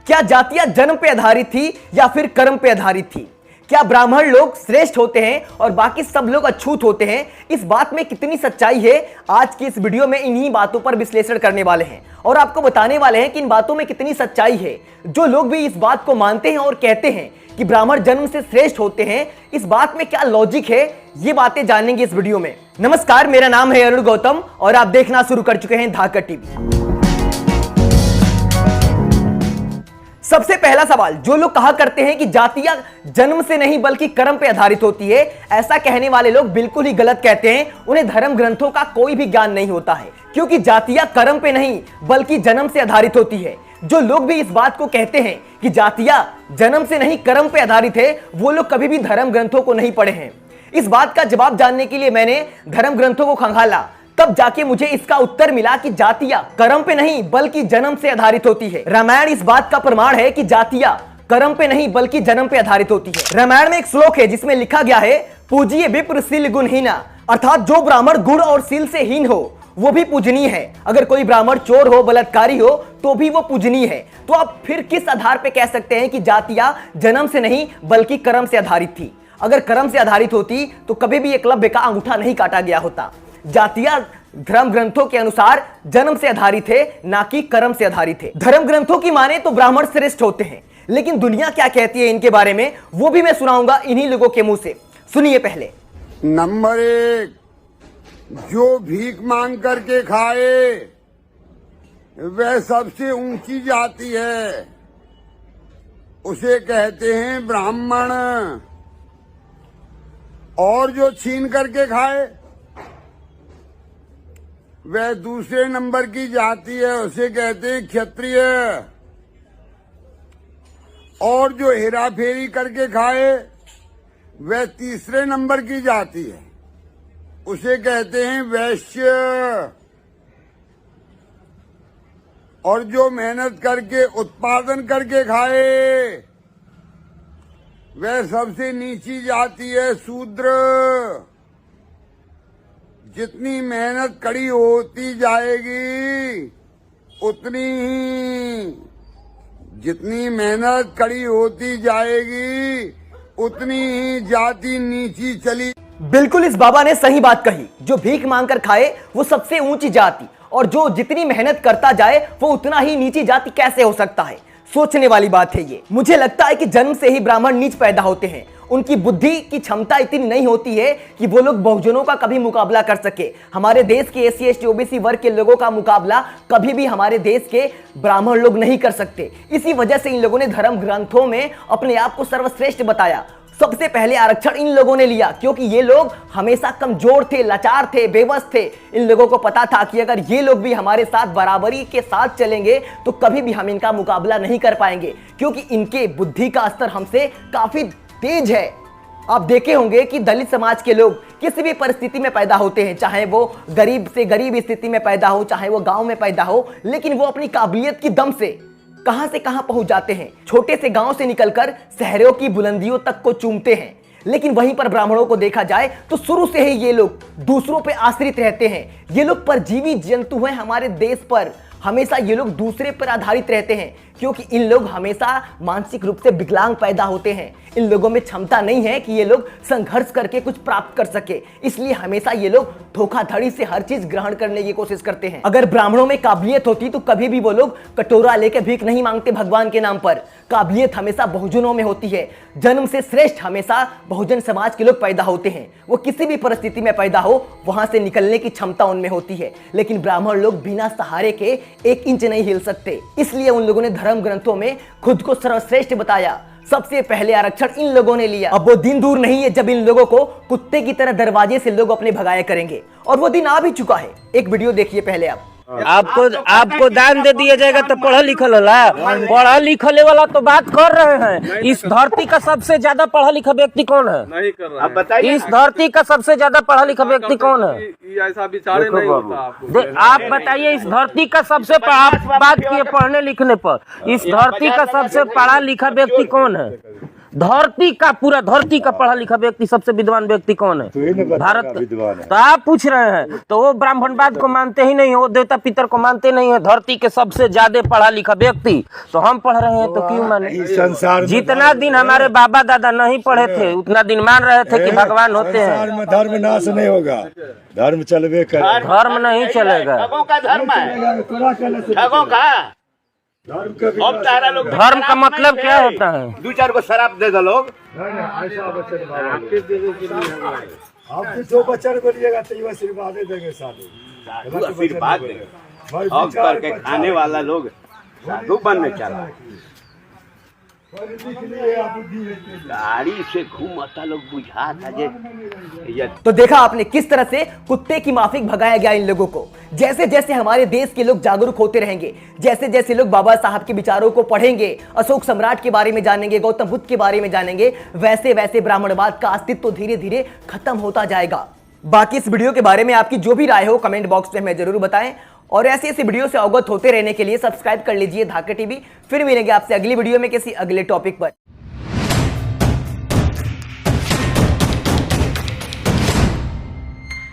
क्या जातियां जन्म पे आधारित थी या फिर कर्म पे आधारित थी? क्या ब्राह्मण लोग श्रेष्ठ होते हैं और बाकी सब लोग अछूत होते हैं? इस बात में कितनी सच्चाई है, आज की इस वीडियो में इन्हीं बातों पर विश्लेषण करने वाले हैं और आपको बताने वाले हैं कि इन बातों में कितनी सच्चाई है। जो लोग भी इस बात को मानते हैं और कहते हैं कि ब्राह्मण जन्म से श्रेष्ठ होते हैं, इस बात में क्या लॉजिक है, ये बातें जानेंगे इस वीडियो में। नमस्कार, मेरा नाम है अरुण गौतम और आप देखना शुरू कर चुके हैं धाकड़ टीवी। सबसे पहला सवाल, जो लोग कहा करते हैं कि जातियां जन्म से नहीं बल्कि कर्म पे आधारित होती है, ऐसा कहने वाले लोग बिल्कुल ही गलत कहते हैं। उन्हें धर्म ग्रंथों का कोई भी ज्ञान नहीं होता है, क्योंकि जातियां कर्म पे नहीं बल्कि जन्म से आधारित होती है। जो लोग भी इस बात को कहते हैं कि जातियां जन्म से नहीं कर्म पे आधारित है, वो लोग कभी भी धर्म ग्रंथों को नहीं पढ़े हैं। इस बात का जवाब जानने के लिए मैंने धर्म ग्रंथों को खंगाला, तब जाके मुझे इसका उत्तर मिला कि जातियां कर्म पे नहीं बल्कि जन्म से आधारित होती है। रामायण इस बात का प्रमाण है कि जातियां कर्म पे नहीं बल्कि जन्म पे आधारित होती है। रामायण में एक श्लोक है जिसमें लिखा गया है, पूजिए विप्र शील गुणहीना, अर्थात जो ब्राह्मण गुण और शील से हीन हो वो भी पूजनीय है। अगर कोई ब्राह्मण चोर हो, बलात्कारी हो तो भी वो पूजनीय है। तो आप फिर किस आधार पे कह सकते हैं कि जातियां जन्म से नहीं बल्कि कर्म से आधारित थी? अगर कर्म से आधारित होती तो कभी भी एकलव्य का अंगूठा नहीं काटा गया होता। जातियां धर्म ग्रंथों के अनुसार जन्म से आधारित है, ना कि कर्म से आधारित है। धर्म ग्रंथों की माने तो ब्राह्मण श्रेष्ठ होते हैं, लेकिन दुनिया क्या कहती है इनके बारे में वो भी मैं सुनाऊंगा इन्हीं लोगों के मुंह से। सुनिए पहले। नंबर 1, जो भीख मांग करके खाए वह सबसे ऊंची जाति है, उसे कहते हैं ब्राह्मण। और जो छीन करके खाए वह दूसरे नंबर की जाति है, उसे कहते हैं क्षत्रिय। और जो हेरा फेरी करके खाए वह तीसरे नंबर की जाति है, उसे कहते हैं वैश्य। और जो मेहनत करके उत्पादन करके खाए वह सबसे नीची जाति है, शूद्र। जितनी मेहनत कड़ी होती जाएगी जितनी मेहनत कड़ी होती जाएगी उतनी ही जाति नीची चली। बिल्कुल इस बाबा ने सही बात कही। जो भीख मांगकर खाए वो सबसे ऊंची जाति, और जो जितनी मेहनत करता जाए वो उतना ही नीची जाति कैसे हो सकता है? सोचने वाली बात है ये। मुझे लगता है कि जन्म से ही ब्राह्मण नीच पैदा होते हैं। उनकी बुद्धि की क्षमता इतनी नहीं होती है कि वो लोग बहुजनों का कभी मुकाबला कर सके। हमारे देश के SC ST OBC वर्ग के लोगों का मुकाबला कभी भी हमारे देश के ब्राह्मण लोग नहीं कर सकते। इसी वजह से इन लोगों ने धर्म ग्रंथों में अपने आप को सर्वश्रेष्ठ बताया। सबसे पहले आरक्षण इन लोगों ने लिया, क्योंकि ये लोग हमेशा कमजोर थे, लाचार थे, बेबस थे। इन लोगों को पता था कि अगर ये लोग भी हमारे साथ बराबरी के साथ चलेंगे तो कभी भी हम इनका मुकाबला नहीं कर पाएंगे, क्योंकि इनके बुद्धि का स्तर हमसे काफी तेज है। आप देखे होंगे कि दलित समाज के लोग किसी भी परिस्थिति में पैदा होते हैं, चाहे वो गरीब से गरीब स्थिति में पैदा हो, चाहे वो गांव में पैदा हो, लेकिन वो अपनी काबिलियत की दम से कहां से कहां पहुंच जाते हैं। छोटे से गांव से निकलकर शहरों की बुलंदियों तक को चूमते हैं। लेकिन वहीं पर ब्राह्मणों को देखा जाए तो शुरू से ही ये लोग दूसरों पे आश्रित रहते हैं। ये लोग परजीवी जंतु हैं हमारे देश पर। हमेशा ये लोग दूसरे पर आधारित रहते हैं, क्योंकि इन लोग हमेशा मानसिक रूप से विकलांग पैदा होते हैं। इन लोगों में क्षमता नहीं है कि ये लोग संघर्ष करके कुछ प्राप्त कर सके, इसलिए हमेशा ये लोग धोखाधड़ी से हर चीज ग्रहण करने की कोशिश करते हैं। अगर ब्राह्मणों में काबिलियत होती तो कभी भी वो लोग कटोरा लेके भीख नहीं मांगते भगवान के नाम पर। काबिलियत हमेशा बहुजनों में होती है। जन्म से श्रेष्ठ हमेशा बहुजन समाज के लोग पैदा होते हैं। वो किसी भी परिस्थिति में पैदा हो, वहां से निकलने की क्षमता उनमें होती है। लेकिन ब्राह्मण लोग बिना सहारे के 1 इंच नहीं हिल सकते, इसलिए उन लोगों ने धर्म ग्रंथों में खुद को सर्वश्रेष्ठ बताया। सबसे पहले आरक्षण इन लोगों ने लिया। अब वो दिन दूर नहीं है जब इन लोगों को कुत्ते की तरह दरवाजे से लोग अपने भगाया करेंगे, और वो दिन आ भी चुका है। एक वीडियो देखिए पहले आप। आपको दान दे दिया जाएगा तो पढ़ा लिखल होला, पढ़ा लिखले वाला तो बात कर रहे हैं। इस धरती का सबसे ज्यादा पढ़ा लिखा व्यक्ति कौन है? नहीं कर रहा। आप बताइए, इस धरती का सबसे ज्यादा पढ़ा लिखा व्यक्ति कौन है? ऐसा विचार नहीं होता आपको। आप बताइए, इस धरती का सबसे बात किए पढ़ने लिखने पर, इस धरती का सबसे पढ़ा लिखा व्यक्ति कौन है? धरती का पूरा धरती का पढ़ा लिखा व्यक्ति सबसे विद्वान व्यक्ति कौन है? भारत विद्वान है। तो आप पूछ रहे हैं तो वो ब्राह्मणवाद को मानते ही नहीं है, वो देवता पितर को मानते नहीं है। धरती के सबसे ज्यादा पढ़ा लिखा व्यक्ति तो हम पढ़ रहे हैं, तो क्यों माने? संसार जितना दिन हमारे बाबा दादा नहीं पढ़े थे उतना दिन मान रहे थे कि भगवान होते हैं। संसार में धर्म नाश नहीं होगा, धर्म चलबे करे। धर्म नहीं चलेगा। ठगों का धर्म है, ठगों का। अब तारा लोग धर्म का मतलब क्या होता है? 2-4 को शराब दे दो लोग। आप जो बच्चा बोलिएगा तो आशीर्वाद देंगे साधु, आशीर्वाद देंगे। अब करके खाने वाला लोग साधु बनने चला, गाड़ी से घूमता लोग बुझा था जे। तो देखा आपने किस तरह से कुत्ते की माफिक भगाया गया इन लोगों को। जैसे जैसे हमारे देश के लोग जागरूक होते रहेंगे, जैसे जैसे लोग बाबा साहब के विचारों को पढ़ेंगे, अशोक सम्राट के बारे में जानेंगे, गौतम बुद्ध के बारे में जानेंगे, वैसे वैसे ब्राह्मणवाद का अस्तित्व तो धीरे धीरे खत्म होता जाएगा। बाकी इस वीडियो के बारे में आपकी जो भी राय हो कमेंट बॉक्स में हमें जरूर बताएं, और ऐसी ऐसी वीडियो से अवगत होते रहने के लिए सब्सक्राइब कर लीजिए धाका टीवी। फिर मिलेंगे आपसे अगली वीडियो में किसी अगले टॉपिक पर।